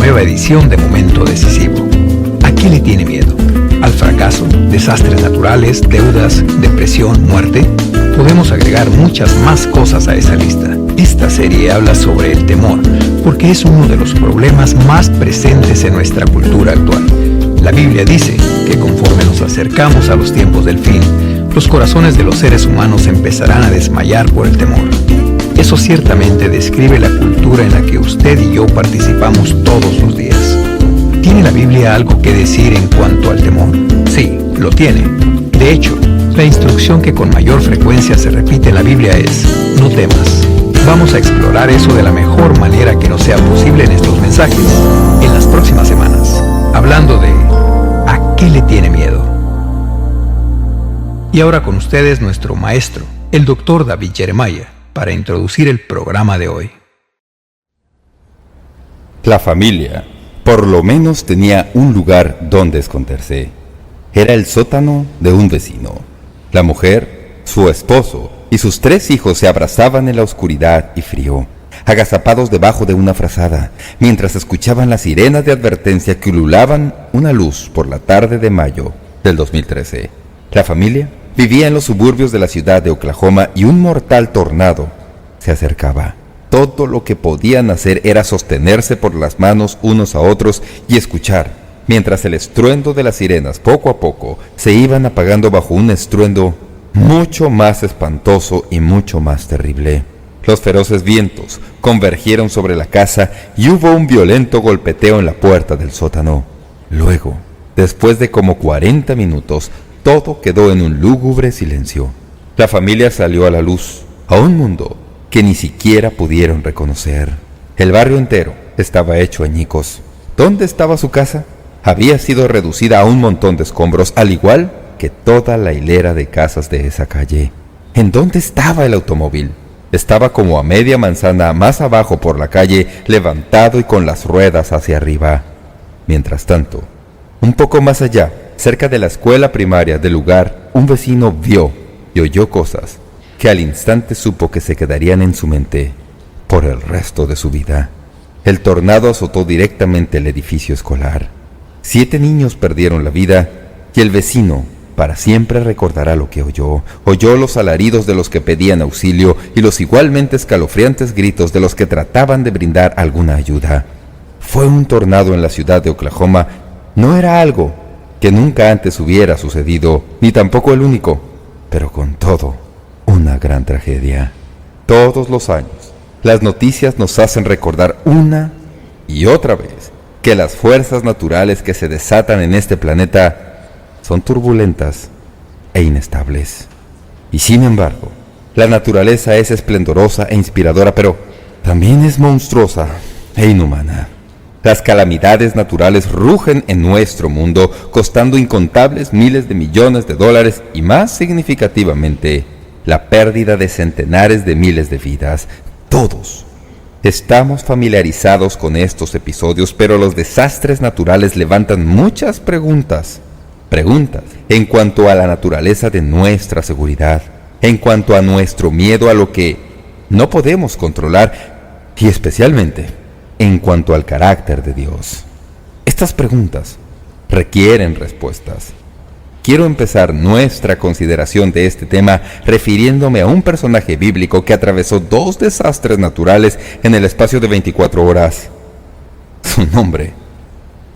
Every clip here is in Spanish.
nueva edición de Momento Decisivo. ¿A qué le tiene miedo? ¿Al fracaso? ¿Desastres naturales? ¿Deudas? ¿Depresión? ¿Muerte? Podemos agregar muchas más cosas a esa lista. Esta serie habla sobre el temor, porque es uno de los problemas más presentes en nuestra cultura actual. La Biblia dice que conforme nos acercamos a los tiempos del fin, los corazones de los seres humanos empezarán a desmayar por el temor. Eso ciertamente describe la cultura en la que usted y yo participamos todos los días. ¿Tiene la Biblia algo que decir en cuanto al temor? Sí, lo tiene. De hecho, la instrucción que con mayor frecuencia se repite en la Biblia es: no temas. Vamos a explorar eso de la mejor manera que nos sea posible en estos mensajes, en las próximas semanas, hablando de ¿a qué le tiene miedo? Y ahora con ustedes nuestro maestro, el Dr. David Jeremiah, para introducir el programa de hoy. La familia, por lo menos, tenía un lugar donde esconderse. Era el sótano de un vecino. La mujer, su esposo y sus 3 hijos se abrazaban en la oscuridad y frío, agazapados debajo de una frazada, mientras escuchaban las sirenas de advertencia que ululaban una luz por la tarde de mayo del 2013. La familia vivía en los suburbios de la ciudad de Oklahoma y un mortal tornado se acercaba. Todo lo que podían hacer era sostenerse por las manos unos a otros y escuchar, mientras el estruendo de las sirenas poco a poco se iban apagando bajo un estruendo mucho más espantoso y mucho más terrible. Los feroces vientos convergieron sobre la casa y hubo un violento golpeteo en la puerta del sótano. Luego, después de como 40 minutos, todo quedó en un lúgubre silencio. La familia salió a la luz, a un mundo que ni siquiera pudieron reconocer. El barrio entero estaba hecho añicos. ¿Dónde estaba su casa? Había sido reducida a un montón de escombros, al igual que toda la hilera de casas de esa calle. ¿En dónde estaba el automóvil? Estaba como a media manzana más abajo por la calle, levantado y con las ruedas hacia arriba. Mientras tanto, un poco más allá, cerca de la escuela primaria del lugar, un vecino vio y oyó cosas que al instante supo que se quedarían en su mente por el resto de su vida. El tornado azotó directamente el edificio escolar. 7 niños perdieron la vida y el vecino para siempre recordará lo que oyó. Oyó los alaridos de los que pedían auxilio y los igualmente escalofriantes gritos de los que trataban de brindar alguna ayuda. Fue un tornado en la ciudad de Oklahoma. No era algo que nunca antes hubiera sucedido, ni tampoco el único, pero con todo, una gran tragedia. Todos los años, las noticias nos hacen recordar una y otra vez que las fuerzas naturales que se desatan en este planeta son turbulentas e inestables. Y sin embargo, la naturaleza es esplendorosa e inspiradora, pero también es monstruosa e inhumana. Las calamidades naturales rugen en nuestro mundo, costando incontables miles de millones de dólares y, más significativamente, la pérdida de centenares de miles de vidas. Todos estamos familiarizados con estos episodios, pero los desastres naturales levantan muchas preguntas. Preguntas en cuanto a la naturaleza de nuestra seguridad, en cuanto a nuestro miedo a lo que no podemos controlar y especialmente en cuanto al carácter de Dios. Estas preguntas requieren respuestas. Quiero empezar nuestra consideración de este tema refiriéndome a un personaje bíblico que atravesó 2 desastres naturales en el espacio de 24 horas. Su nombre,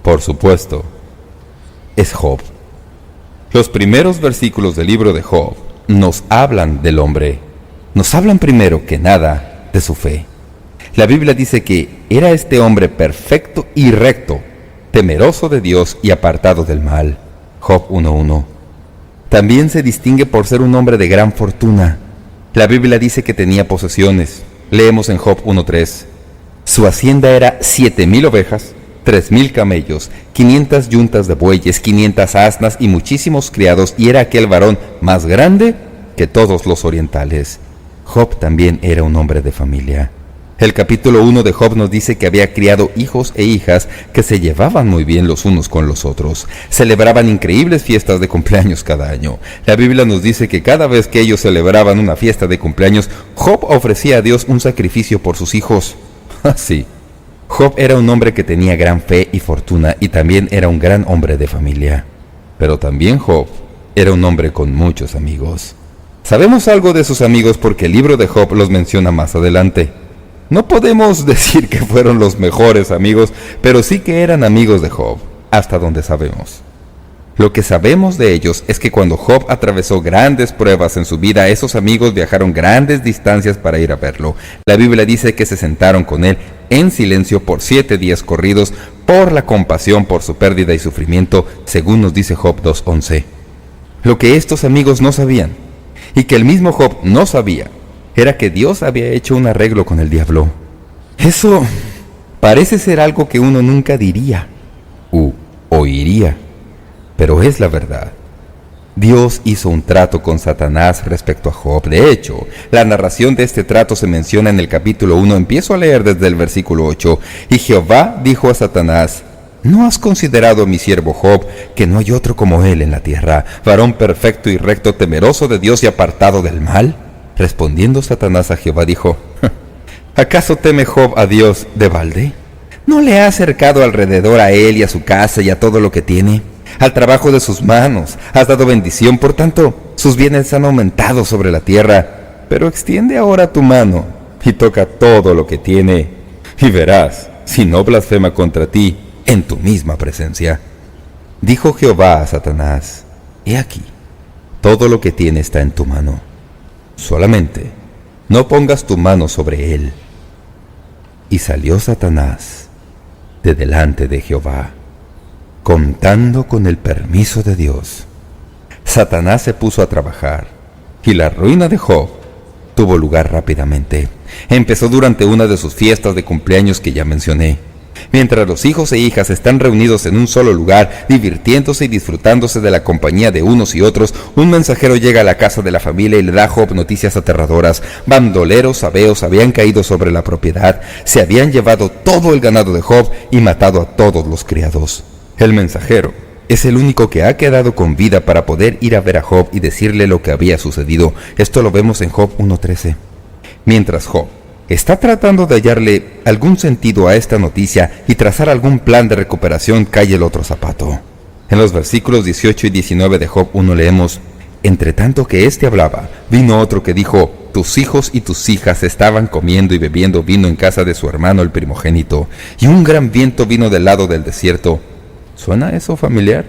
por supuesto, es Job. Los primeros versículos del libro de Job nos hablan del hombre. Nos hablan primero que nada de su fe. La Biblia dice que era este hombre perfecto y recto, temeroso de Dios y apartado del mal. Job 1:1. También se distingue por ser un hombre de gran fortuna. La Biblia dice que tenía posesiones. Leemos en Job 1:3. Su hacienda era 7,000 ovejas, 3,000 camellos, 500 yuntas de bueyes, 500 asnas y muchísimos criados, y era aquel varón más grande que todos los orientales. Job también era un hombre de familia. El capítulo 1 de Job nos dice que había criado hijos e hijas que se llevaban muy bien los unos con los otros. Celebraban increíbles fiestas de cumpleaños cada año. La Biblia nos dice que cada vez que ellos celebraban una fiesta de cumpleaños, Job ofrecía a Dios un sacrificio por sus hijos. Así, Job era un hombre que tenía gran fe y fortuna y también era un gran hombre de familia. Pero también Job era un hombre con muchos amigos. Sabemos algo de sus amigos porque el libro de Job los menciona más adelante. No podemos decir que fueron los mejores amigos, pero sí que eran amigos de Job, hasta donde sabemos. Lo que sabemos de ellos es que cuando Job atravesó grandes pruebas en su vida, esos amigos viajaron grandes distancias para ir a verlo. La Biblia dice que se sentaron con él en silencio por 7 días corridos por la compasión por su pérdida y sufrimiento, según nos dice Job 2:11. Lo que estos amigos no sabían, y que el mismo Job no sabía, era que Dios había hecho un arreglo con el diablo. Eso parece ser algo que uno nunca diría u oiría, pero es la verdad. Dios hizo un trato con Satanás respecto a Job. De hecho, la narración de este trato se menciona en el capítulo 1. Empiezo a leer desde el versículo 8. Y Jehová dijo a Satanás: ¿No has considerado a mi siervo Job, que no hay otro como él en la tierra, varón perfecto y recto, temeroso de Dios y apartado del mal? Respondiendo Satanás a Jehová dijo: ¿Acaso teme Job a Dios de balde? ¿No le ha acercado alrededor a él y a su casa y a todo lo que tiene? Al trabajo de sus manos has dado bendición, por tanto sus bienes han aumentado sobre la tierra. Pero extiende ahora tu mano y toca todo lo que tiene, y verás si no blasfema contra ti en tu misma presencia. Dijo Jehová a Satanás: He aquí, todo lo que tiene está en tu mano, solamente no pongas tu mano sobre él. Y salió Satanás de delante de Jehová, contando con el permiso de Dios. Satanás se puso a trabajar, y la ruina de Job tuvo lugar rápidamente. Empezó durante una de sus fiestas de cumpleaños que ya mencioné. Mientras los hijos e hijas están reunidos en un solo lugar, divirtiéndose y disfrutándose de la compañía de unos y otros, un mensajero llega a la casa de la familia y le da a Job noticias aterradoras. Bandoleros sabeos habían caído sobre la propiedad, se habían llevado todo el ganado de Job y matado a todos los criados. El mensajero es el único que ha quedado con vida para poder ir a ver a Job y decirle lo que había sucedido. Esto lo vemos en Job 1:13. Mientras Job está tratando de hallarle algún sentido a esta noticia y trazar algún plan de recuperación, cae el otro zapato. En los versículos 18 y 19 de Job 1 leemos: Entre tanto que éste hablaba, vino otro que dijo: Tus hijos y tus hijas estaban comiendo y bebiendo vino en casa de su hermano el primogénito, y un gran viento vino del lado del desierto. ¿Suena eso familiar?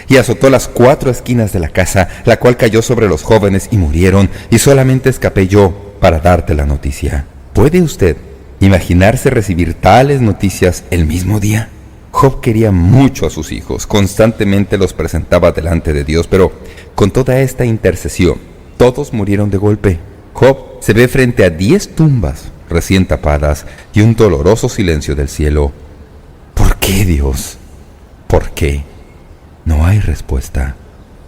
Y azotó las 4 esquinas de la casa, la cual cayó sobre los jóvenes y murieron, y solamente escapé yo para darte la noticia. ¿Puede usted imaginarse recibir tales noticias el mismo día? Job quería mucho a sus hijos, constantemente los presentaba delante de Dios, pero con toda esta intercesión, todos murieron de golpe. Job se ve frente a 10 tumbas recién tapadas y un doloroso silencio del cielo. ¿Por qué, Dios? ¿Por qué? No hay respuesta.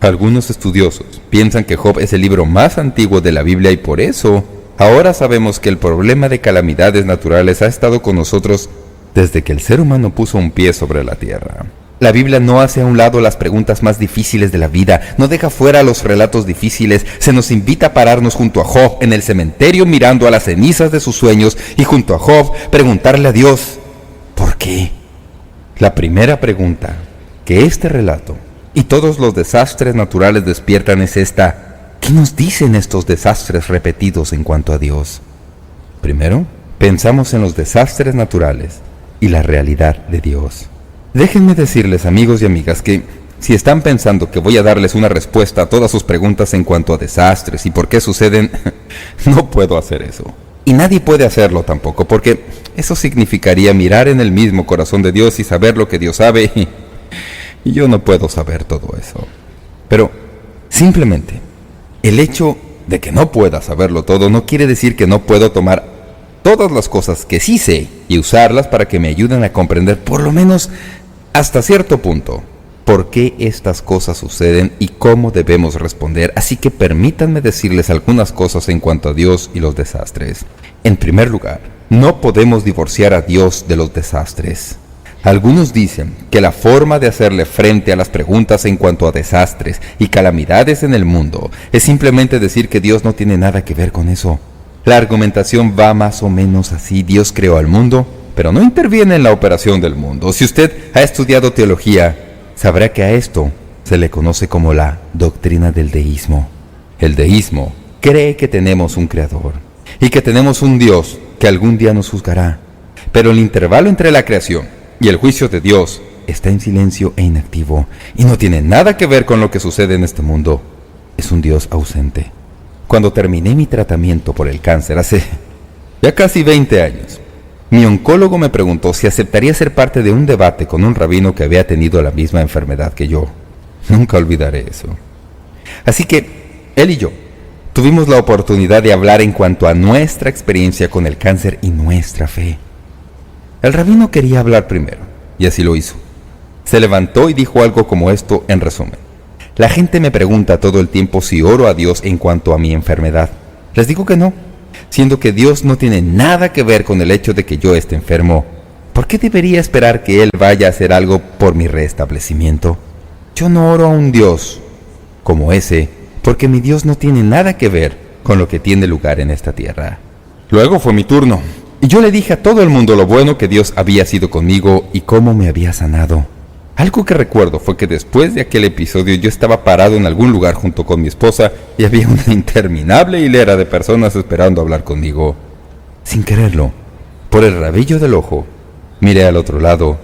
Algunos estudiosos piensan que Job es el libro más antiguo de la Biblia y por eso ahora sabemos que el problema de calamidades naturales ha estado con nosotros desde que el ser humano puso un pie sobre la tierra. La Biblia no hace a un lado las preguntas más difíciles de la vida, no deja fuera los relatos difíciles, se nos invita a pararnos junto a Job en el cementerio mirando a las cenizas de sus sueños y junto a Job preguntarle a Dios: ¿por qué? La primera pregunta que este relato y todos los desastres naturales despiertan es esta: ¿qué nos dicen estos desastres repetidos en cuanto a Dios? Primero, pensamos en los desastres naturales y la realidad de Dios. Déjenme decirles, amigos y amigas, que si están pensando que voy a darles una respuesta a todas sus preguntas en cuanto a desastres y por qué suceden, no puedo hacer eso. Y nadie puede hacerlo tampoco, porque eso significaría mirar en el mismo corazón de Dios y saber lo que Dios sabe, y yo no puedo saber todo eso. Pero simplemente el hecho de que no pueda saberlo todo no quiere decir que no puedo tomar todas las cosas que sí sé y usarlas para que me ayuden a comprender, por lo menos hasta cierto punto, por qué estas cosas suceden y cómo debemos responder. Así que permítanme decirles algunas cosas en cuanto a Dios y los desastres. En primer lugar, no podemos divorciar a Dios de los desastres. Algunos dicen que la forma de hacerle frente a las preguntas en cuanto a desastres y calamidades en el mundo es simplemente decir que Dios no tiene nada que ver con eso. La argumentación va más o menos así: Dios creó al mundo, pero no interviene en la operación del mundo. Si usted ha estudiado teología, sabrá que a esto se le conoce como la doctrina del deísmo. El deísmo cree que tenemos un creador y que tenemos un Dios que algún día nos juzgará. Pero el intervalo entre la creación y el juicio de Dios está en silencio e inactivo y no tiene nada que ver con lo que sucede en este mundo. Es un Dios ausente. Cuando terminé mi tratamiento por el cáncer hace ya casi 20 años, mi oncólogo me preguntó si aceptaría ser parte de un debate con un rabino que había tenido la misma enfermedad que yo. Nunca olvidaré eso. Así que él y yo tuvimos la oportunidad de hablar en cuanto a nuestra experiencia con el cáncer y nuestra fe. El rabino quería hablar primero, y así lo hizo. Se levantó y dijo algo como esto en resumen: la gente me pregunta todo el tiempo si oro a Dios en cuanto a mi enfermedad. Les digo que no, siendo que Dios no tiene nada que ver con el hecho de que yo esté enfermo. ¿Por qué debería esperar que Él vaya a hacer algo por mi restablecimiento? Yo no oro a un Dios como ese, porque mi Dios no tiene nada que ver con lo que tiene lugar en esta tierra. Luego fue mi turno, y yo le dije a todo el mundo lo bueno que Dios había sido conmigo y cómo me había sanado. Algo que recuerdo fue que después de aquel episodio yo estaba parado en algún lugar junto con mi esposa y había una interminable hilera de personas esperando hablar conmigo. Sin quererlo, por el rabillo del ojo, miré al otro lado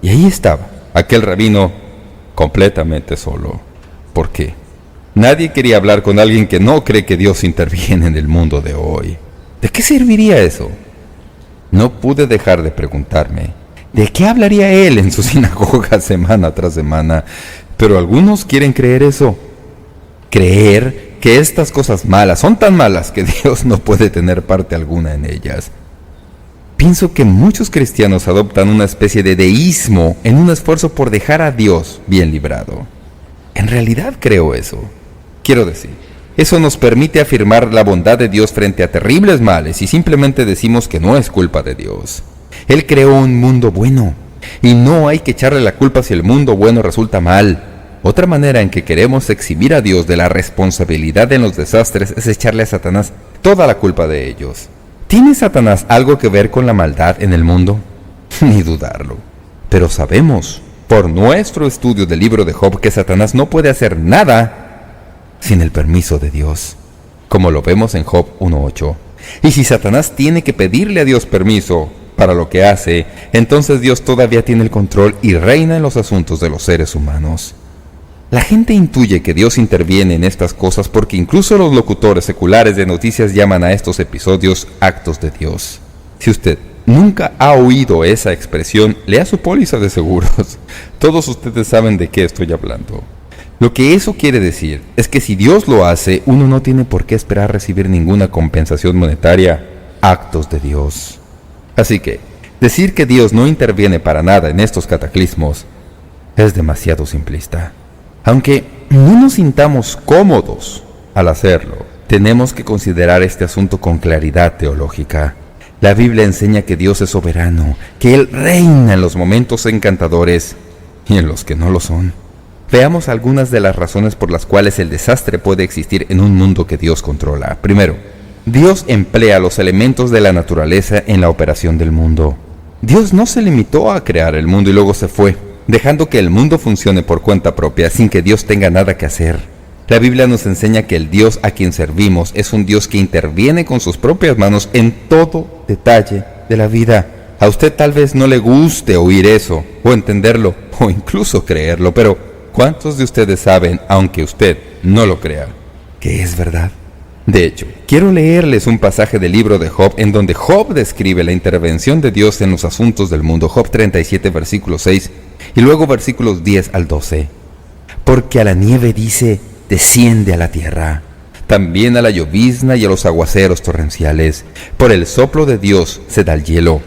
y ahí estaba aquel rabino completamente solo. ¿Por qué? Nadie quería hablar con alguien que no cree que Dios interviene en el mundo de hoy. ¿De qué serviría eso? No pude dejar de preguntarme, ¿de qué hablaría él en su sinagoga semana tras semana? Pero algunos quieren creer eso. Creer que estas cosas malas son tan malas que Dios no puede tener parte alguna en ellas. Pienso que muchos cristianos adoptan una especie de deísmo en un esfuerzo por dejar a Dios bien librado. En realidad creo eso. Quiero decir, eso nos permite afirmar la bondad de Dios frente a terribles males y simplemente decimos que no es culpa de Dios. Él creó un mundo bueno, y no hay que echarle la culpa si el mundo bueno resulta mal. Otra manera en que queremos eximir a Dios de la responsabilidad en los desastres es echarle a Satanás toda la culpa de ellos. ¿Tiene Satanás algo que ver con la maldad en el mundo? Ni dudarlo. Pero sabemos, por nuestro estudio del libro de Job, que Satanás no puede hacer nada sin el permiso de Dios, como lo vemos en Job 1:8. Y si Satanás tiene que pedirle a Dios permiso para lo que hace, entonces Dios todavía tiene el control y reina en los asuntos de los seres humanos. La gente intuye que Dios interviene en estas cosas porque incluso los locutores seculares de noticias llaman a estos episodios actos de Dios. Si usted nunca ha oído esa expresión, lea su póliza de seguros. Todos ustedes saben de qué estoy hablando. Lo que eso quiere decir es que si Dios lo hace, uno no tiene por qué esperar recibir ninguna compensación monetaria. Actos de Dios. Así que, decir que Dios no interviene para nada en estos cataclismos es demasiado simplista. Aunque no nos sintamos cómodos al hacerlo, tenemos que considerar este asunto con claridad teológica. La Biblia enseña que Dios es soberano, que Él reina en los momentos encantadores y en los que no lo son. Veamos algunas de las razones por las cuales el desastre puede existir en un mundo que Dios controla. Primero, Dios emplea los elementos de la naturaleza en la operación del mundo. Dios no se limitó a crear el mundo y luego se fue, dejando que el mundo funcione por cuenta propia sin que Dios tenga nada que hacer. La Biblia nos enseña que el Dios a quien servimos es un Dios que interviene con sus propias manos en todo detalle de la vida. A usted tal vez no le guste oír eso, o entenderlo, o incluso creerlo, pero ¿cuántos de ustedes saben, aunque usted no lo crea, que es verdad? De hecho, quiero leerles un pasaje del libro de Job en donde Job describe la intervención de Dios en los asuntos del mundo. Job 37, versículo 6, y luego versículos 10 al 12. Porque a la nieve dice, desciende a la tierra, también a la llovizna y a los aguaceros torrenciales. Por el soplo de Dios se da el hielo,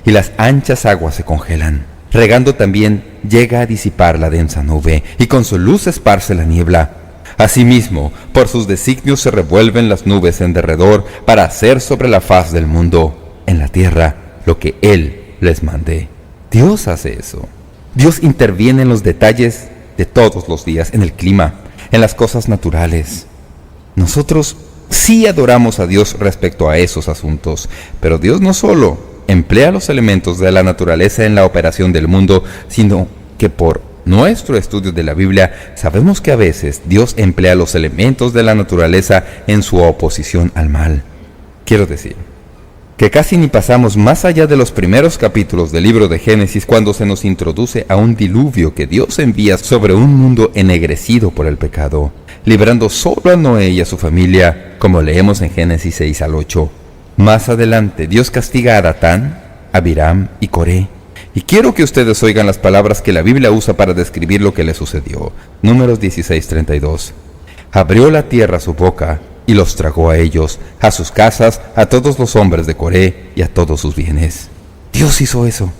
y las anchas aguas se congelan. Regando también llega a disipar la densa nube, y con su luz esparce la niebla. Asimismo, por sus designios se revuelven las nubes en derredor, para hacer sobre la faz del mundo, en la tierra, lo que Él les mande. Dios hace eso. Dios interviene en los detalles de todos los días, en el clima, en las cosas naturales. Nosotros sí adoramos a Dios respecto a esos asuntos, pero Dios no solo emplea los elementos de la naturaleza en la operación del mundo, sino que por nuestro estudio de la Biblia sabemos que a veces Dios emplea los elementos de la naturaleza en su oposición al mal. Quiero decir que casi ni pasamos más allá de los primeros capítulos del libro de Génesis cuando se nos introduce a un diluvio que Dios envía sobre un mundo ennegrecido por el pecado, librando solo a Noé y a su familia, como leemos en Génesis 6 al 8. Más adelante, Dios castiga a Datán, Abiram y Coré. Y quiero que ustedes oigan las palabras que la Biblia usa para describir lo que le sucedió. Números 16:32. Abrió la tierra su boca y los tragó a ellos, a sus casas, a todos los hombres de Coré y a todos sus bienes. Dios hizo eso.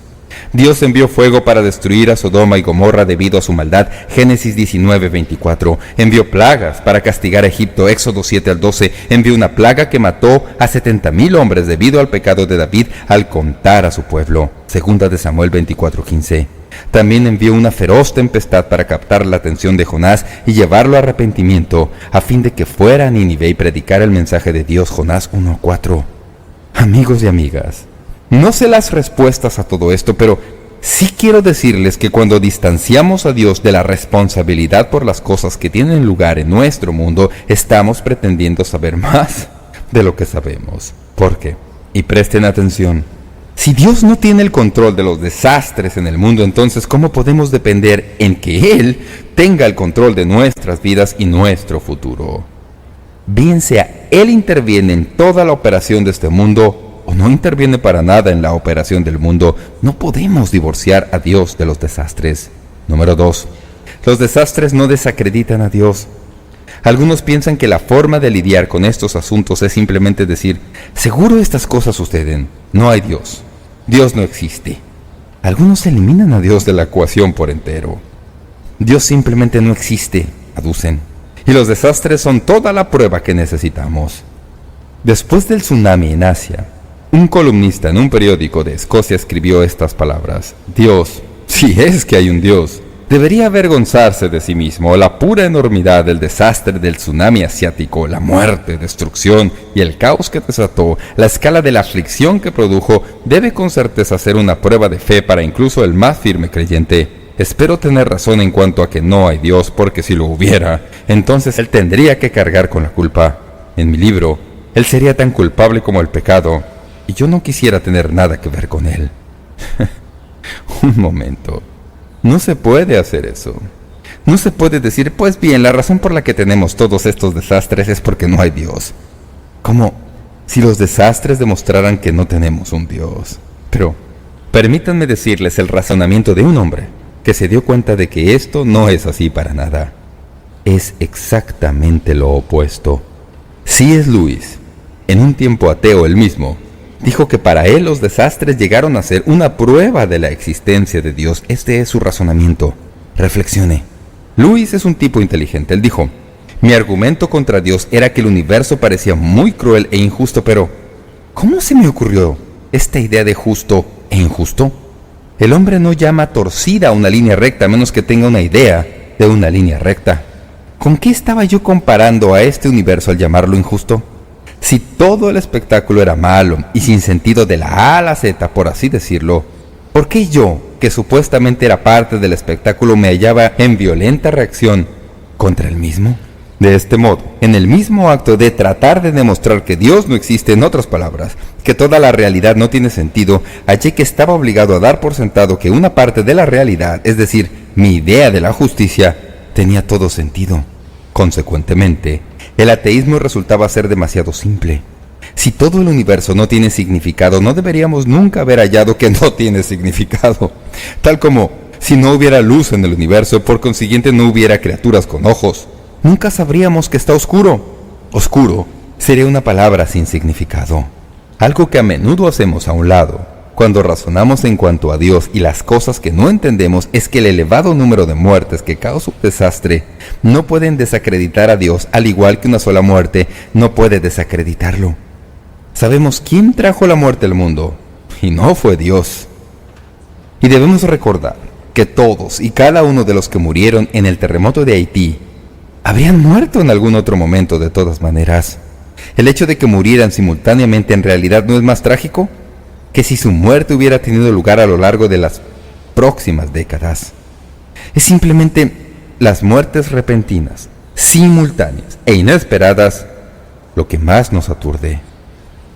Dios envió fuego para destruir a Sodoma y Gomorra debido a su maldad. Génesis 19:24. Envió plagas para castigar a Egipto. Éxodo 7 al 12. Envió una plaga que mató a 70,000 hombres debido al pecado de David al contar a su pueblo. Segunda de Samuel 24:15. También envió una feroz tempestad para captar la atención de Jonás y llevarlo a arrepentimiento, a fin de que fuera a Nínive y predicara el mensaje de Dios. Jonás 1:4. Amigos y amigas, no sé las respuestas a todo esto, pero sí quiero decirles que cuando distanciamos a Dios de la responsabilidad por las cosas que tienen lugar en nuestro mundo, estamos pretendiendo saber más de lo que sabemos. ¿Por qué? Y presten atención. Si Dios no tiene el control de los desastres en el mundo, entonces ¿cómo podemos depender en que Él tenga el control de nuestras vidas y nuestro futuro? Bien sea Él interviene en toda la operación de este mundo o no interviene para nada en la operación del mundo, no podemos divorciar a Dios de los desastres. Número 2. Los desastres no desacreditan a Dios. Algunos piensan que la forma de lidiar con estos asuntos es simplemente decir, seguro estas cosas suceden, no hay Dios. Dios no existe. Algunos eliminan a Dios de la ecuación por entero. Dios simplemente no existe, aducen. Y los desastres son toda la prueba que necesitamos. Después del tsunami en Asia, un columnista en un periódico de Escocia escribió estas palabras: Dios, si es que hay un Dios, debería avergonzarse de sí mismo. La pura enormidad del desastre del tsunami asiático, la muerte, destrucción y el caos que desató, la escala de la aflicción que produjo, debe con certeza ser una prueba de fe para incluso el más firme creyente. Espero tener razón en cuanto a que no hay Dios, porque si lo hubiera, entonces Él tendría que cargar con la culpa. En mi libro, Él sería tan culpable como el pecado, y yo no quisiera tener nada que ver con Él. Un momento. No se puede hacer eso. No se puede decir, pues bien, la razón por la que tenemos todos estos desastres es porque no hay Dios. Como si los desastres demostraran que no tenemos un Dios. Pero permítanme decirles el razonamiento de un hombre que se dio cuenta de que esto no es así para nada. Es exactamente lo opuesto. C.S. Lewis, en un tiempo ateo él mismo, dijo que para él los desastres llegaron a ser una prueba de la existencia de Dios. Este es su razonamiento. Reflexione. Lewis es un tipo inteligente. Él dijo, mi argumento contra Dios era que el universo parecía muy cruel e injusto, pero ¿cómo se me ocurrió esta idea de justo e injusto? El hombre no llama torcida a una línea recta a menos que tenga una idea de una línea recta. ¿Con qué estaba yo comparando a este universo al llamarlo injusto? Si todo el espectáculo era malo y sin sentido de la A a la Z, por así decirlo, ¿por qué yo, que supuestamente era parte del espectáculo, me hallaba en violenta reacción contra el mismo? De este modo, en el mismo acto de tratar de demostrar que Dios no existe, en otras palabras, que toda la realidad no tiene sentido, hallé que estaba obligado a dar por sentado que una parte de la realidad, es decir, mi idea de la justicia, tenía todo sentido. Consecuentemente, el ateísmo resultaba ser demasiado simple. Si todo el universo no tiene significado, no deberíamos nunca haber hallado que no tiene significado. Tal como si no hubiera luz en el universo, por consiguiente no hubiera criaturas con ojos. Nunca sabríamos que está oscuro. Oscuro sería una palabra sin significado. Algo que a menudo hacemos a un lado cuando razonamos en cuanto a Dios y las cosas que no entendemos es que el elevado número de muertes que causa un desastre no pueden desacreditar a Dios, al igual que una sola muerte no puede desacreditarlo. Sabemos quién trajo la muerte al mundo, y no fue Dios. Y debemos recordar que todos y cada uno de los que murieron en el terremoto de Haití habrían muerto en algún otro momento de todas maneras. ¿El hecho de que murieran simultáneamente en realidad no es más trágico? que si su muerte hubiera tenido lugar a lo largo de las próximas décadas. Es simplemente las muertes repentinas, simultáneas e inesperadas lo que más nos aturde.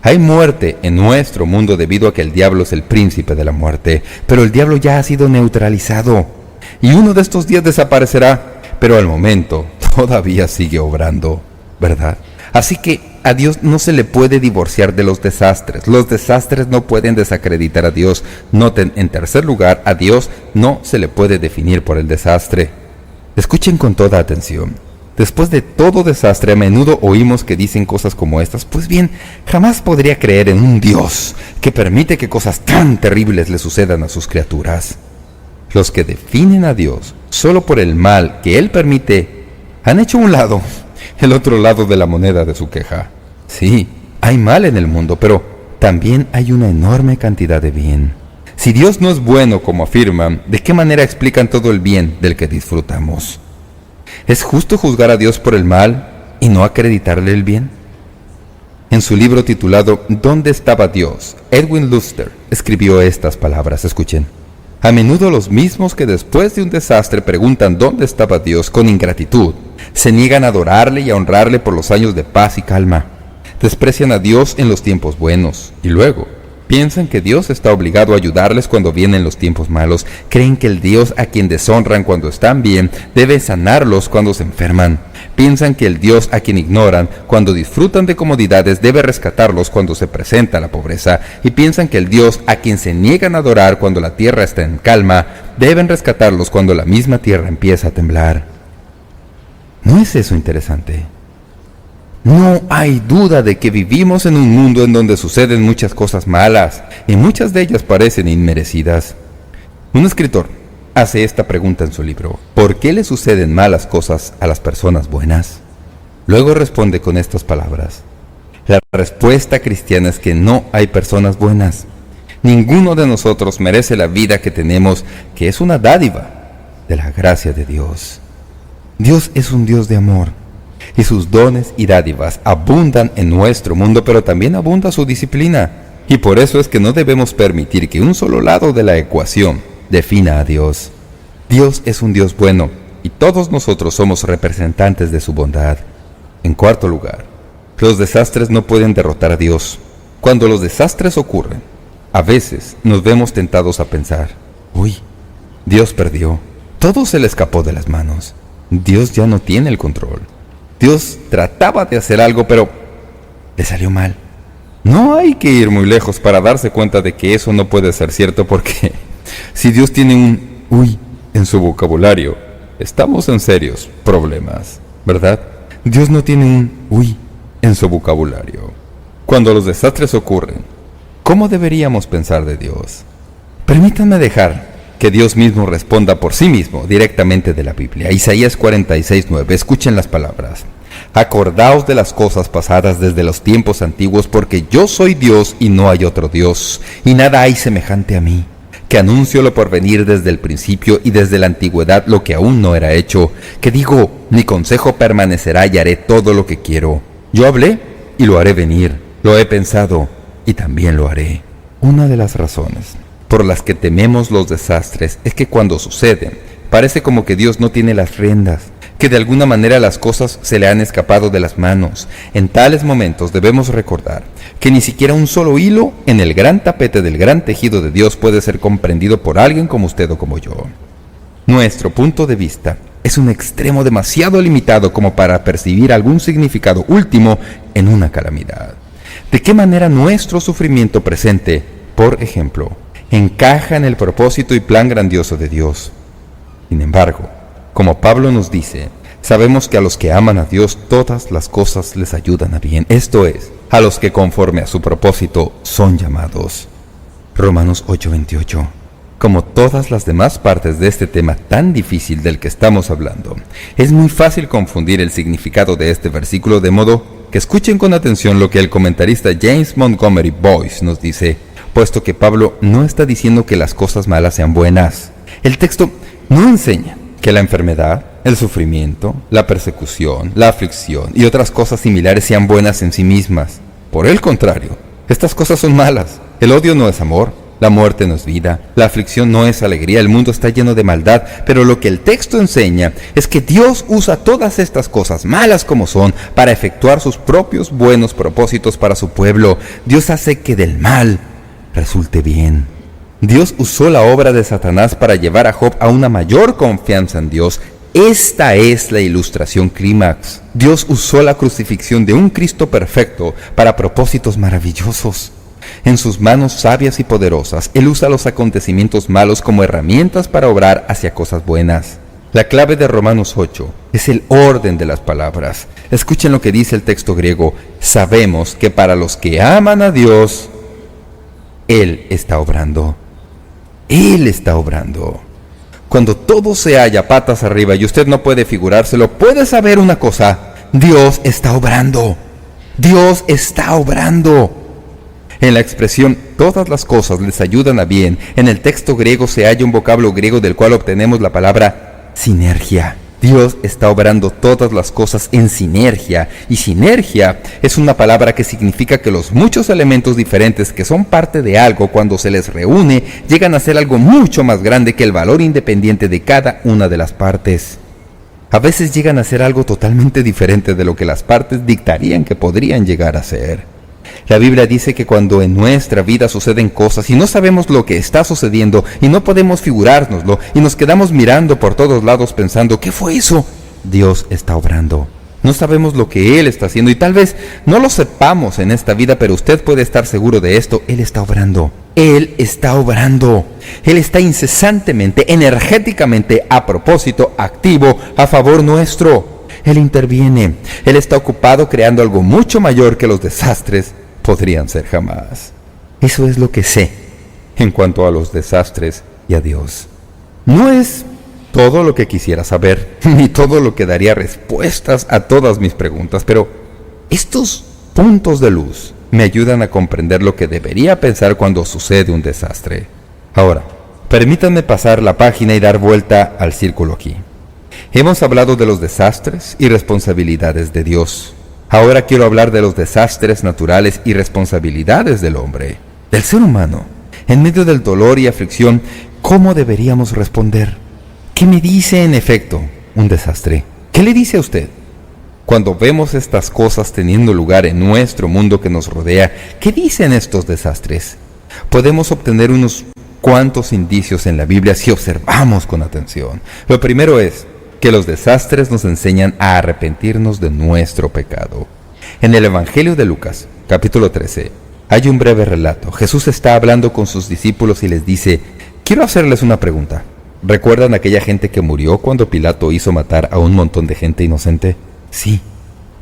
Hay muerte en nuestro mundo debido a que el diablo es el príncipe de la muerte, pero el diablo ya ha sido neutralizado y uno de estos días desaparecerá, pero al momento todavía sigue obrando, ¿verdad? Así que a Dios no se le puede divorciar de los desastres. Los desastres no pueden desacreditar a Dios. Noten, en tercer lugar, a Dios no se le puede definir por el desastre. Escuchen con toda atención. Después de todo desastre, a menudo oímos que dicen cosas como estas. Pues bien, jamás podría creer en un Dios que permite que cosas tan terribles le sucedan a sus criaturas. Los que definen a Dios solo por el mal que Él permite han hecho a un lado el otro lado de la moneda de su queja. Sí, hay mal en el mundo, pero también hay una enorme cantidad de bien. Si Dios no es bueno como afirman, ¿de qué manera explican todo el bien del que disfrutamos? ¿Es justo juzgar a Dios por el mal y no acreditarle el bien? En su libro titulado ¿Dónde estaba Dios?, Edwin Luster escribió estas palabras. Escuchen. A menudo los mismos que después de un desastre preguntan ¿dónde estaba Dios?, con ingratitud, se niegan a adorarle y a honrarle por los años de paz y calma. Desprecian a Dios en los tiempos buenos y luego piensan que Dios está obligado a ayudarles cuando vienen los tiempos malos. Creen que el Dios a quien deshonran cuando están bien debe sanarlos cuando se enferman. Piensan que el Dios a quien ignoran cuando disfrutan de comodidades debe rescatarlos cuando se presenta la pobreza. Y piensan que el Dios a quien se niegan a adorar cuando la tierra está en calma deben rescatarlos cuando la misma tierra empieza a temblar. ¿No es eso interesante? No hay duda de que vivimos en un mundo en donde suceden muchas cosas malas, y muchas de ellas parecen inmerecidas. Un escritor hace esta pregunta en su libro: ¿por qué le suceden malas cosas a las personas buenas? Luego responde con estas palabras: la respuesta cristiana es que no hay personas buenas. Ninguno de nosotros merece la vida que tenemos, que es una dádiva de la gracia de Dios. Dios es un Dios de amor, y sus dones y dádivas abundan en nuestro mundo, pero también abunda su disciplina. Y por eso es que no debemos permitir que un solo lado de la ecuación defina a Dios. Dios es un Dios bueno, y todos nosotros somos representantes de su bondad. En cuarto lugar, los desastres no pueden derrotar a Dios. Cuando los desastres ocurren, a veces nos vemos tentados a pensar: uy, Dios perdió, todo se le escapó de las manos. Dios ya no tiene el control. Dios trataba de hacer algo, pero le salió mal. No hay que ir muy lejos para darse cuenta de que eso no puede ser cierto, porque si Dios tiene un uy en su vocabulario, estamos en serios problemas, ¿verdad? Dios no tiene un uy en su vocabulario. Cuando los desastres ocurren, ¿cómo deberíamos pensar de Dios? Permítanme dejar que Dios mismo responda por sí mismo directamente de la Biblia. Isaías 46:9. Escuchen las palabras: acordaos de las cosas pasadas desde los tiempos antiguos, porque yo soy Dios y no hay otro Dios, y nada hay semejante a mí, que anuncio lo porvenir desde el principio y desde la antigüedad lo que aún no era hecho, que digo, mi consejo permanecerá y haré todo lo que quiero. Yo hablé y lo haré venir, lo he pensado y también lo haré. Una de las razones por las que tememos los desastres es que cuando suceden, parece como que Dios no tiene las riendas, que de alguna manera las cosas se le han escapado de las manos. En tales momentos debemos recordar que ni siquiera un solo hilo en el gran tapete del gran tejido de Dios puede ser comprendido por alguien como usted o como yo. Nuestro punto de vista es un extremo demasiado limitado como para percibir algún significado último en una calamidad. ¿De qué manera nuestro sufrimiento presente, por ejemplo, encaja en el propósito y plan grandioso de Dios? Sin embargo, como Pablo nos dice, sabemos que a los que aman a Dios todas las cosas les ayudan a bien, esto es, a los que conforme a su propósito son llamados. Romanos 8:28. Como todas las demás partes de este tema tan difícil del que estamos hablando, es muy fácil confundir el significado de este versículo, de modo que escuchen con atención lo que el comentarista James Montgomery Boyce nos dice, puesto que Pablo no está diciendo que las cosas malas sean buenas. El texto no enseña que la enfermedad, el sufrimiento, la persecución, la aflicción y otras cosas similares sean buenas en sí mismas. Por el contrario, estas cosas son malas. El odio no es amor, la muerte no es vida, la aflicción no es alegría, el mundo está lleno de maldad, pero lo que el texto enseña es que Dios usa todas estas cosas, malas como son, para efectuar sus propios buenos propósitos para su pueblo. Dios hace que del mal resulte bien. Dios usó la obra de Satanás para llevar a Job a una mayor confianza en Dios. Esta es la ilustración clímax. Dios usó la crucifixión de un Cristo perfecto para propósitos maravillosos. En sus manos sabias y poderosas, Él usa los acontecimientos malos como herramientas para obrar hacia cosas buenas. La clave de Romanos 8 es el orden de las palabras. Escuchen lo que dice el texto griego. Sabemos que para los que aman a Dios, Él está obrando. Él está obrando. Cuando todo se halla patas arriba y usted no puede figurárselo, puede saber una cosa: Dios está obrando. Dios está obrando. En la expresión todas las cosas les ayudan a bien, en el texto griego se halla un vocablo griego del cual obtenemos la palabra sinergia. Dios está obrando todas las cosas en sinergia, y sinergia es una palabra que significa que los muchos elementos diferentes que son parte de algo, cuando se les reúne, llegan a ser algo mucho más grande que el valor independiente de cada una de las partes. A veces llegan a ser algo totalmente diferente de lo que las partes dictarían que podrían llegar a ser. La Biblia dice que cuando en nuestra vida suceden cosas y no sabemos lo que está sucediendo y no podemos figurárnoslo y nos quedamos mirando por todos lados pensando, ¿qué fue eso? Dios está obrando. No sabemos lo que Él está haciendo y tal vez no lo sepamos en esta vida, pero usted puede estar seguro de esto: Él está obrando. Él está obrando. Él está incesantemente, energéticamente, a propósito, activo, a favor nuestro. Él interviene. Él está ocupado creando algo mucho mayor que los desastres podrían ser jamás. Eso es lo que sé en cuanto a los desastres y a Dios. No es todo lo que quisiera saber, ni todo lo que daría respuestas a todas mis preguntas, pero estos puntos de luz me ayudan a comprender lo que debería pensar cuando sucede un desastre. Ahora, permítanme pasar la página y dar vuelta al círculo aquí. Hemos hablado de los desastres y responsabilidades de Dios. Ahora quiero hablar de los desastres naturales y responsabilidades del hombre, del ser humano. En medio del dolor y aflicción, ¿cómo deberíamos responder? ¿Qué me dice en efecto un desastre? ¿Qué le dice a usted? Cuando vemos estas cosas teniendo lugar en nuestro mundo que nos rodea, ¿qué dicen estos desastres? Podemos obtener unos cuantos indicios en la Biblia si observamos con atención. Lo primero es que los desastres nos enseñan a arrepentirnos de nuestro pecado. En el Evangelio de Lucas, capítulo 13, hay un breve relato. Jesús está hablando con sus discípulos y les dice: quiero hacerles una pregunta. ¿Recuerdan aquella gente que murió cuando Pilato hizo matar a un montón de gente inocente? Sí.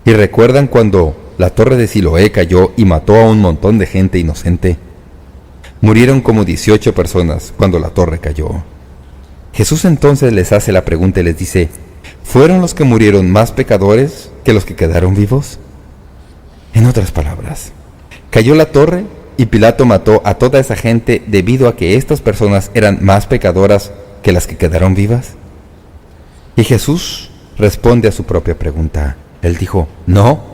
¿Y recuerdan cuando la torre de Siloé cayó y mató a un montón de gente inocente? Murieron como 18 personas cuando la torre cayó. Jesús entonces les hace la pregunta y les dice: ¿fueron los que murieron más pecadores que los que quedaron vivos? En otras palabras, cayó la torre y Pilato mató a toda esa gente debido a que estas personas eran más pecadoras que las que quedaron vivas. Y Jesús responde a su propia pregunta. Él dijo: no,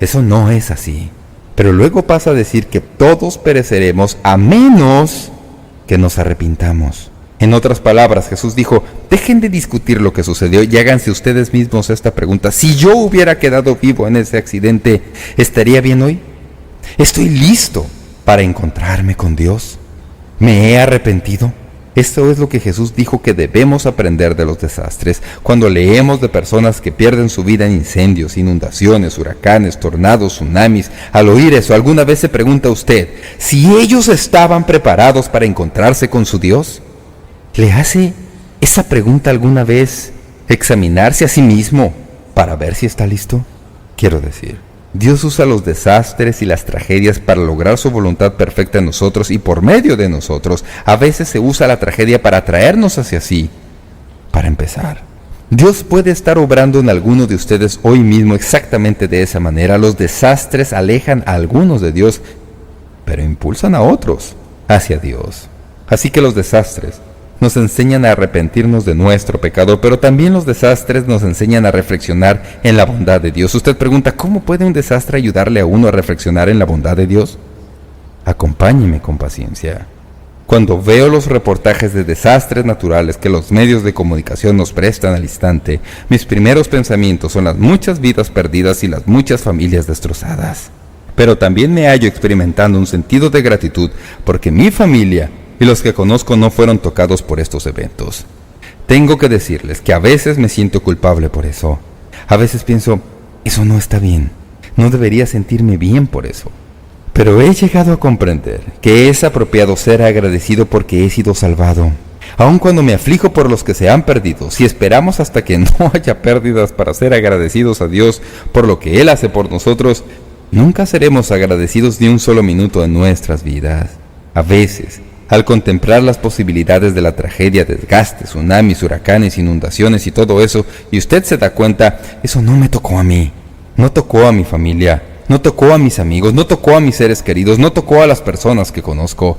eso no es así. Pero luego pasa a decir que todos pereceremos a menos que nos arrepintamos. En otras palabras, Jesús dijo: dejen de discutir lo que sucedió y háganse ustedes mismos esta pregunta. Si yo hubiera quedado vivo en ese accidente, ¿estaría bien hoy? ¿Estoy listo para encontrarme con Dios? ¿Me he arrepentido? Esto es lo que Jesús dijo que debemos aprender de los desastres. Cuando leemos de personas que pierden su vida en incendios, inundaciones, huracanes, tornados, tsunamis, al oír eso, ¿alguna vez se pregunta usted si ellos estaban preparados para encontrarse con su Dios? ¿Le hace esa pregunta alguna vez examinarse a sí mismo para ver si está listo? Quiero decir, Dios usa los desastres y las tragedias para lograr su voluntad perfecta en nosotros y por medio de nosotros. A veces se usa la tragedia para atraernos hacia sí. Para empezar, Dios puede estar obrando en alguno de ustedes hoy mismo exactamente de esa manera. Los desastres alejan a algunos de Dios, pero impulsan a otros hacia Dios. Así que los desastres nos enseñan a arrepentirnos de nuestro pecado, pero también los desastres nos enseñan a reflexionar en la bondad de Dios. Usted pregunta: ¿cómo puede un desastre ayudarle a uno a reflexionar en la bondad de Dios? Acompáñeme con paciencia. Cuando veo los reportajes de desastres naturales que los medios de comunicación nos prestan al instante, mis primeros pensamientos son las muchas vidas perdidas y las muchas familias destrozadas. Pero también me hallo experimentando un sentido de gratitud porque mi familia y los que conozco no fueron tocados por estos eventos. Tengo que decirles que a veces me siento culpable por eso. A veces pienso, eso no está bien, no debería sentirme bien por eso. Pero he llegado a comprender que es apropiado ser agradecido porque he sido salvado. Aun cuando me aflijo por los que se han perdido, si esperamos hasta que no haya pérdidas para ser agradecidos a Dios por lo que Él hace por nosotros, nunca seremos agradecidos ni un solo minuto en nuestras vidas. A veces, al contemplar las posibilidades de la tragedia, desgastes, tsunamis, huracanes, inundaciones y todo eso, y usted se da cuenta, eso no me tocó a mí, no tocó a mi familia, no tocó a mis amigos, no tocó a mis seres queridos, no tocó a las personas que conozco.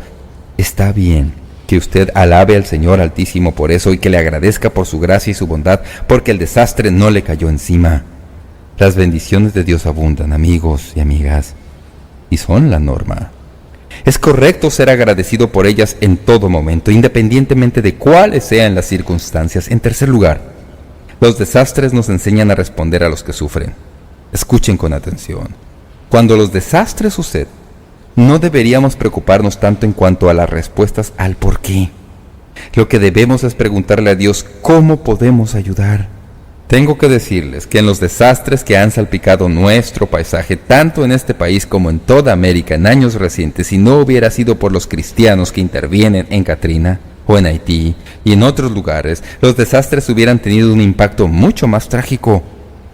Está bien que usted alabe al Señor Altísimo por eso y que le agradezca por su gracia y su bondad, porque el desastre no le cayó encima. Las bendiciones de Dios abundan, amigos y amigas, y son la norma. Es correcto ser agradecido por ellas en todo momento, independientemente de cuáles sean las circunstancias. En tercer lugar, los desastres nos enseñan a responder a los que sufren. Escuchen con atención. Cuando los desastres suceden, no deberíamos preocuparnos tanto en cuanto a las respuestas al por qué. Lo que debemos es preguntarle a Dios cómo podemos ayudar. Tengo que decirles que en los desastres que han salpicado nuestro paisaje, tanto en este país como en toda América en años recientes, si no hubiera sido por los cristianos que intervienen en Katrina o en Haití y en otros lugares, los desastres hubieran tenido un impacto mucho más trágico.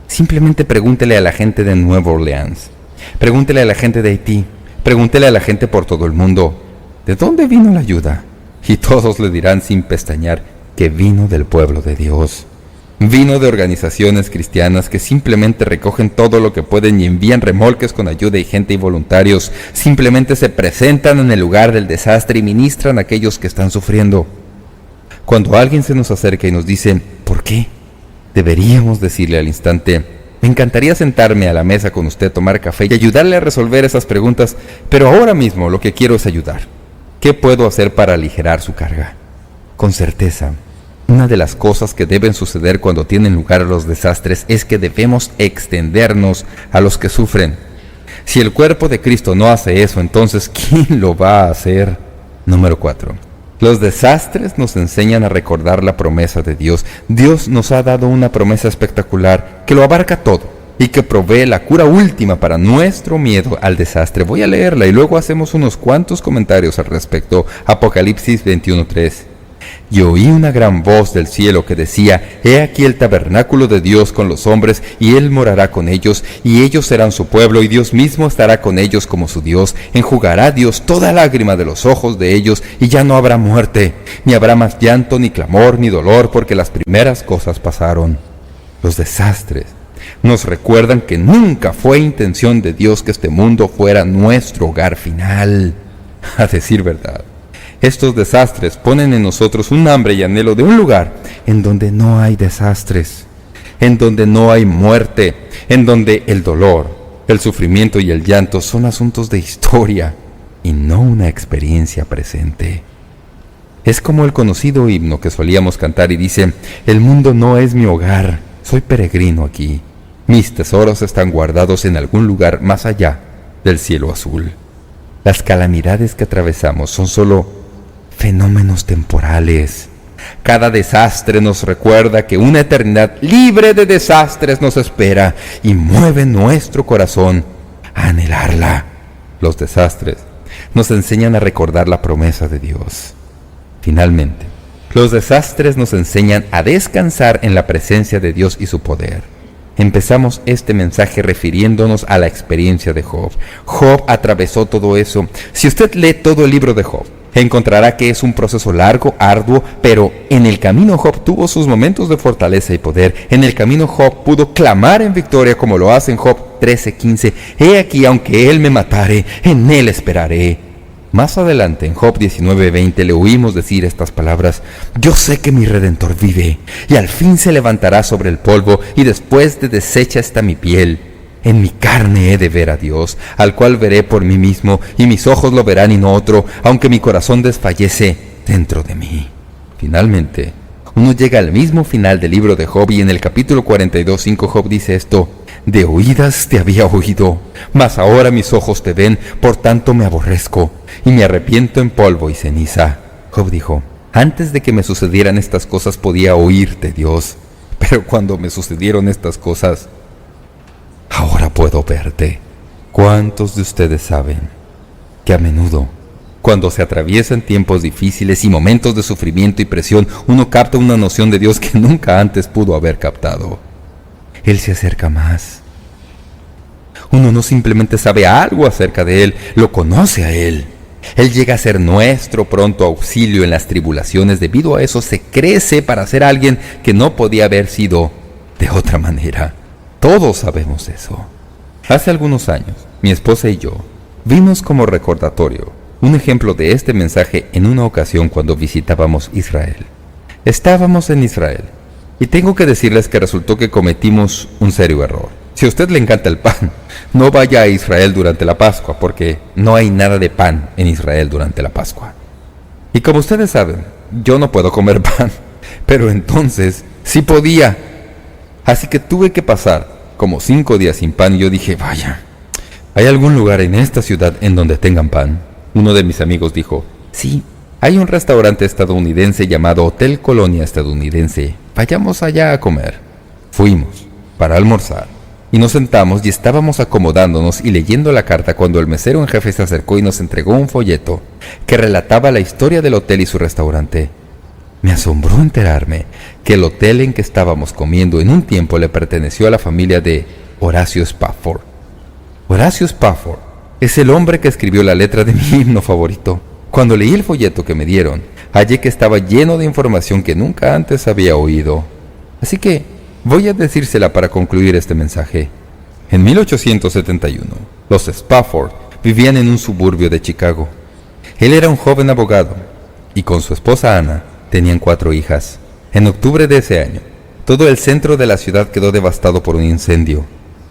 Simplemente pregúntele a la gente de Nueva Orleans, pregúntele a la gente de Haití, pregúntele a la gente por todo el mundo, ¿de dónde vino la ayuda? Y todos le dirán sin pestañear que vino del pueblo de Dios. Vino de organizaciones cristianas que simplemente recogen todo lo que pueden y envían remolques con ayuda y gente y voluntarios. Simplemente se presentan en el lugar del desastre y ministran a aquellos que están sufriendo. Cuando alguien se nos acerca y nos dice, ¿por qué?, deberíamos decirle al instante, me encantaría sentarme a la mesa con usted, tomar café y ayudarle a resolver esas preguntas, pero ahora mismo lo que quiero es ayudar. ¿Qué puedo hacer para aligerar su carga? Con certeza, una de las cosas que deben suceder cuando tienen lugar los desastres es que debemos extendernos a los que sufren. Si el cuerpo de Cristo no hace eso, entonces ¿quién lo va a hacer? Número 4. Los desastres nos enseñan a recordar la promesa de Dios. Dios nos ha dado una promesa espectacular que lo abarca todo y que provee la cura última para nuestro miedo al desastre. Voy a leerla y luego hacemos unos cuantos comentarios al respecto. Apocalipsis 21:3. Y oí una gran voz del cielo que decía, he aquí el tabernáculo de Dios con los hombres, y Él morará con ellos, y ellos serán su pueblo, y Dios mismo estará con ellos como su Dios. Enjugará Dios toda lágrima de los ojos de ellos, y ya no habrá muerte, ni habrá más llanto, ni clamor, ni dolor, porque las primeras cosas pasaron. Los desastres nos recuerdan que nunca fue intención de Dios que este mundo fuera nuestro hogar final. A decir verdad, estos desastres ponen en nosotros un hambre y anhelo de un lugar en donde no hay desastres, en donde no hay muerte, en donde el dolor, el sufrimiento y el llanto son asuntos de historia y no una experiencia presente. Es como el conocido himno que solíamos cantar y dice, el mundo no es mi hogar, soy peregrino aquí. Mis tesoros están guardados en algún lugar más allá del cielo azul. Las calamidades que atravesamos son solo fenómenos temporales. Cada desastre nos recuerda que una eternidad libre de desastres nos espera y mueve nuestro corazón a anhelarla. Los desastres nos enseñan a recordar la promesa de Dios. Finalmente, los desastres nos enseñan a descansar en la presencia de Dios y su poder. Empezamos este mensaje refiriéndonos a la experiencia de Job. Job atravesó todo eso. Si usted lee todo el libro de Job, encontrará que es un proceso largo, arduo, pero en el camino Job tuvo sus momentos de fortaleza y poder. En el camino Job pudo clamar en victoria como lo hace en Job 13:15. He aquí, aunque él me matare, en él esperaré. Más adelante, en Job 19:20, le oímos decir estas palabras, yo sé que mi Redentor vive, y al fin se levantará sobre el polvo, y después de deshecha está mi piel. En mi carne he de ver a Dios, al cual veré por mí mismo, y mis ojos lo verán y no otro, aunque mi corazón desfallece dentro de mí. Finalmente, uno llega al mismo final del libro de Job, y en el capítulo 42:5 Job dice esto: de oídas te había oído, mas ahora mis ojos te ven, por tanto me aborrezco, y me arrepiento en polvo y ceniza. Job dijo: antes de que me sucedieran estas cosas podía oírte, Dios, pero cuando me sucedieron estas cosas, ahora puedo verte. ¿Cuántos de ustedes saben que a menudo, cuando se atraviesan tiempos difíciles y momentos de sufrimiento y presión, uno capta una noción de Dios que nunca antes pudo haber captado? Él se acerca más. Uno no simplemente sabe algo acerca de Él, lo conoce a Él. Él llega a ser nuestro pronto auxilio en las tribulaciones. Debido a eso se crece para ser alguien que no podía haber sido de otra manera. Todos sabemos eso. Hace algunos años, mi esposa y yo vimos como recordatorio un ejemplo de este mensaje en una ocasión cuando visitábamos Israel. Estábamos en Israel y tengo que decirles que resultó que cometimos un serio error. Si a usted le encanta el pan, no vaya a Israel durante la Pascua, porque no hay nada de pan en Israel durante la Pascua. Y como ustedes saben, yo no puedo comer pan, pero entonces sí podía. Así que tuve que pasar como 5 días sin pan, y yo dije: vaya, ¿hay algún lugar en esta ciudad en donde tengan pan? Uno de mis amigos dijo: sí, hay un restaurante estadounidense llamado Hotel Colonia Estadounidense. Vayamos allá a comer. Fuimos para almorzar y nos sentamos y estábamos acomodándonos y leyendo la carta cuando el mesero en jefe se acercó y nos entregó un folleto que relataba la historia del hotel y su restaurante. Me asombró enterarme que el hotel en que estábamos comiendo en un tiempo le perteneció a la familia de Horacio Spafford. Horacio Spafford es el hombre que escribió la letra de mi himno favorito. Cuando leí el folleto que me dieron, hallé que estaba lleno de información que nunca antes había oído. Así que voy a decírsela para concluir este mensaje. En 1871, los Spafford vivían en un suburbio de Chicago. Él era un joven abogado y con su esposa Ana tenían 4 hijas. En octubre de ese año, todo el centro de la ciudad quedó devastado por un incendio.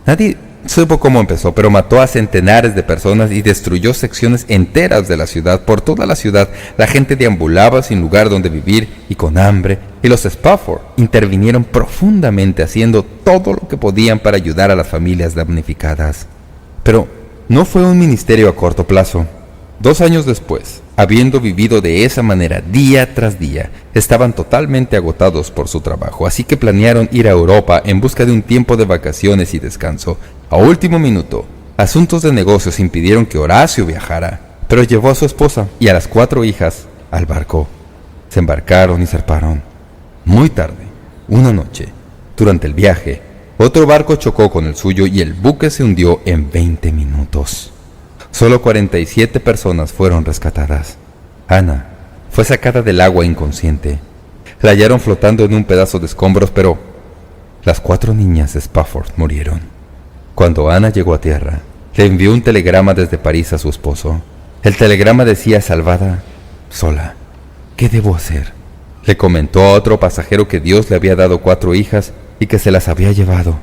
Nadie supo cómo empezó, pero mató a centenares de personas y destruyó secciones enteras de la ciudad. Por toda la ciudad, la gente deambulaba sin lugar donde vivir y con hambre, y los Spafford intervinieron profundamente haciendo todo lo que podían para ayudar a las familias damnificadas. Pero no fue un ministerio a corto plazo. 2 años después, habiendo vivido de esa manera día tras día, estaban totalmente agotados por su trabajo, así que planearon ir a Europa en busca de un tiempo de vacaciones y descanso. A último minuto, asuntos de negocios impidieron que Horacio viajara, pero llevó a su esposa y a las 4 hijas al barco. Se embarcaron y zarparon. Muy tarde, una noche, durante el viaje, otro barco chocó con el suyo y el buque se hundió en 20 minutos. Solo 47 personas fueron rescatadas. Ana fue sacada del agua inconsciente. La hallaron flotando en un pedazo de escombros, pero las 4 niñas de Spafford murieron. Cuando Ana llegó a tierra, le envió un telegrama desde París a su esposo. El telegrama decía: salvada, sola, ¿qué debo hacer? Le comentó a otro pasajero que Dios le había dado 4 hijas y que se las había llevado,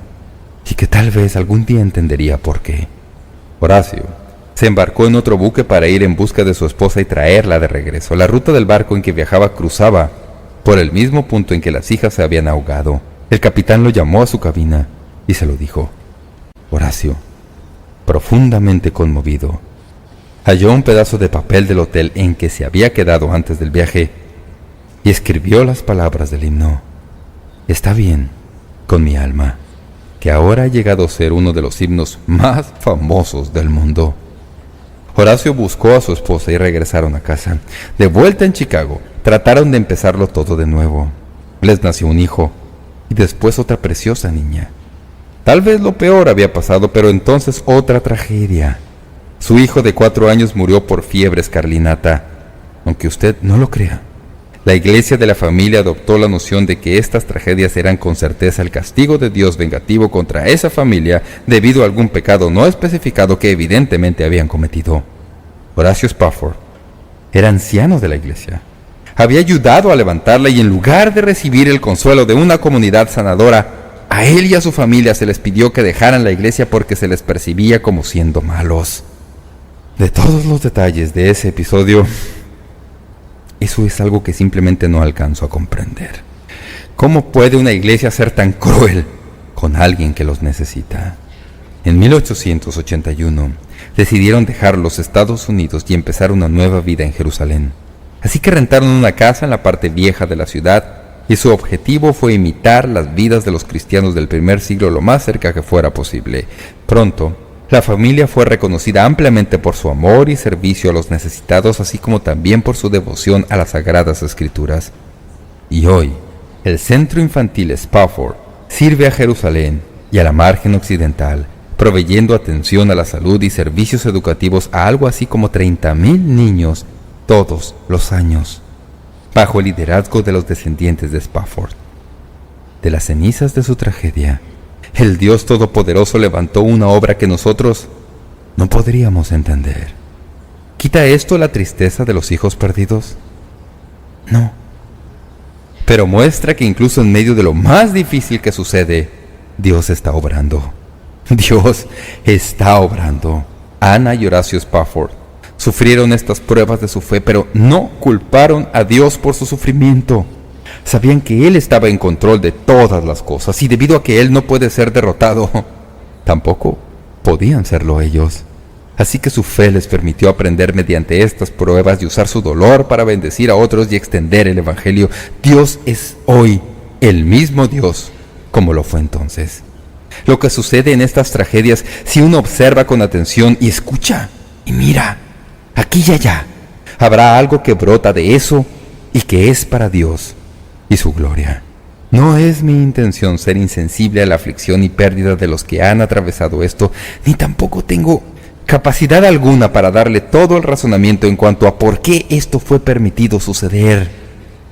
y que tal vez algún día entendería por qué. Horacio se embarcó en otro buque para ir en busca de su esposa y traerla de regreso. La ruta del barco en que viajaba cruzaba por el mismo punto en que las hijas se habían ahogado. El capitán lo llamó a su cabina y se lo dijo. Horacio, profundamente conmovido, halló un pedazo de papel del hotel en que se había quedado antes del viaje y escribió las palabras del himno: está bien con mi alma, que ahora ha llegado a ser uno de los himnos más famosos del mundo. Horacio buscó a su esposa y regresaron a casa. De vuelta en Chicago, trataron de empezarlo todo de nuevo. Les nació un hijo y después otra preciosa niña. Tal vez lo peor había pasado, pero entonces otra tragedia. Su hijo de 4 años murió por fiebre escarlinata. Aunque usted no lo crea, la iglesia de la familia adoptó la noción de que estas tragedias eran con certeza el castigo de Dios vengativo contra esa familia debido a algún pecado no especificado que evidentemente habían cometido. Horacio Spafford era anciano de la iglesia. Había ayudado a levantarla y en lugar de recibir el consuelo de una comunidad sanadora, A él y a su familia se les pidió que dejaran la iglesia porque se les percibía como siendo malos. De todos los detalles de ese episodio, eso es algo que simplemente no alcanzo a comprender. ¿Cómo puede una iglesia ser tan cruel con alguien que los necesita? En 1881 decidieron dejar los Estados Unidos y empezar una nueva vida en Jerusalén. Así que rentaron una casa en la parte vieja de la ciudad y su objetivo fue imitar las vidas de los cristianos del primer siglo lo más cerca que fuera posible. Pronto, la familia fue reconocida ampliamente por su amor y servicio a los necesitados, así como también por su devoción a las Sagradas Escrituras. Y hoy, el Centro Infantil Spafford sirve a Jerusalén y a la margen occidental, proveyendo atención a la salud y servicios educativos a algo así como 30,000 niños todos los años, bajo el liderazgo de los descendientes de Spafford. De las cenizas de su tragedia, el Dios Todopoderoso levantó una obra que nosotros no podríamos entender. ¿Quita esto la tristeza de los hijos perdidos? No. Pero muestra que incluso en medio de lo más difícil que sucede, Dios está obrando. Dios está obrando. Ana y Horacio Spafford sufrieron estas pruebas de su fe, pero no culparon a Dios por su sufrimiento. Sabían que Él estaba en control de todas las cosas, y debido a que Él no puede ser derrotado, tampoco podían serlo ellos. Así que su fe les permitió aprender mediante estas pruebas y usar su dolor para bendecir a otros y extender el Evangelio. Dios es hoy el mismo Dios como lo fue entonces. Lo que sucede en estas tragedias, si uno observa con atención y escucha y mira, aquí y allá, habrá algo que brota de eso y que es para Dios y su gloria. No es mi intención ser insensible a la aflicción y pérdida de los que han atravesado esto, ni tampoco tengo capacidad alguna para darle todo el razonamiento en cuanto a por qué esto fue permitido suceder.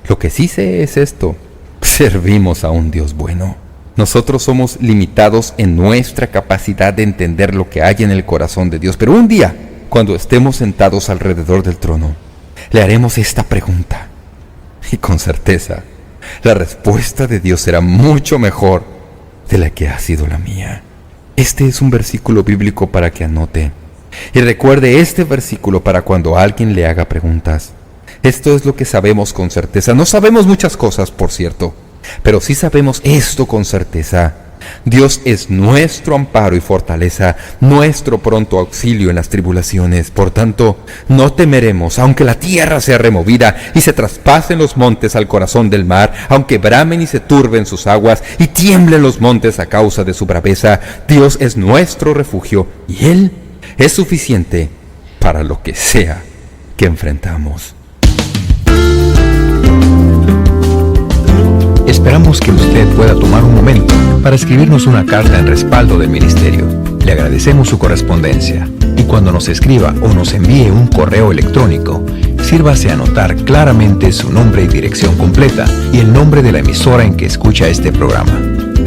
Lo que sí sé es esto: servimos a un Dios bueno. Nosotros somos limitados en nuestra capacidad de entender lo que hay en el corazón de Dios, pero un día, cuando estemos sentados alrededor del trono, le haremos esta pregunta, y con certeza, la respuesta de Dios será mucho mejor de la que ha sido la mía. Este es un versículo bíblico para que anote, y recuerde este versículo para cuando alguien le haga preguntas. Esto es lo que sabemos con certeza. No sabemos muchas cosas, por cierto, pero sí sabemos esto con certeza: Dios es nuestro amparo y fortaleza, nuestro pronto auxilio en las tribulaciones. Por tanto, no temeremos, aunque la tierra sea removida y se traspasen los montes al corazón del mar, aunque bramen y se turben sus aguas y tiemblen los montes a causa de su braveza. Dios es nuestro refugio y Él es suficiente para lo que sea que enfrentamos. Esperamos que usted pueda tomar un momento para escribirnos una carta en respaldo del ministerio. Le agradecemos su correspondencia, y cuando nos escriba o nos envíe un correo electrónico, sírvase a anotar claramente su nombre y dirección completa y el nombre de la emisora en que escucha este programa.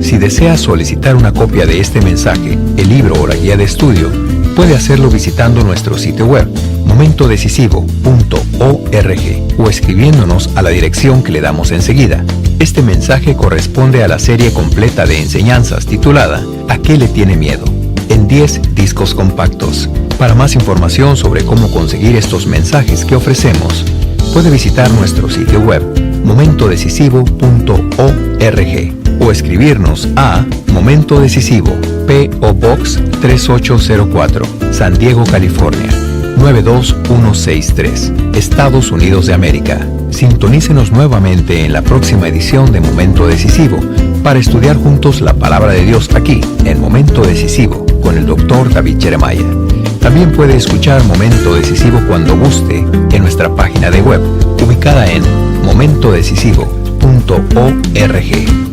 Si desea solicitar una copia de este mensaje, el libro o la guía de estudio, puede hacerlo visitando nuestro sitio web momentodecisivo.org o escribiéndonos a la dirección que le damos enseguida. Este mensaje corresponde a la serie completa de enseñanzas titulada ¿A qué le tiene miedo?, en 10 discos compactos. Para más información sobre cómo conseguir estos mensajes que ofrecemos, puede visitar nuestro sitio web momentodecisivo.org o escribirnos a Momento Decisivo, P.O. Box 3804, San Diego, California 92163, Estados Unidos de América. Sintonícenos nuevamente en la próxima edición de Momento Decisivo para estudiar juntos la palabra de Dios aquí en Momento Decisivo con el Dr. David Jeremiah. También puede escuchar Momento Decisivo cuando guste en nuestra página de web ubicada en momentodecisivo.org.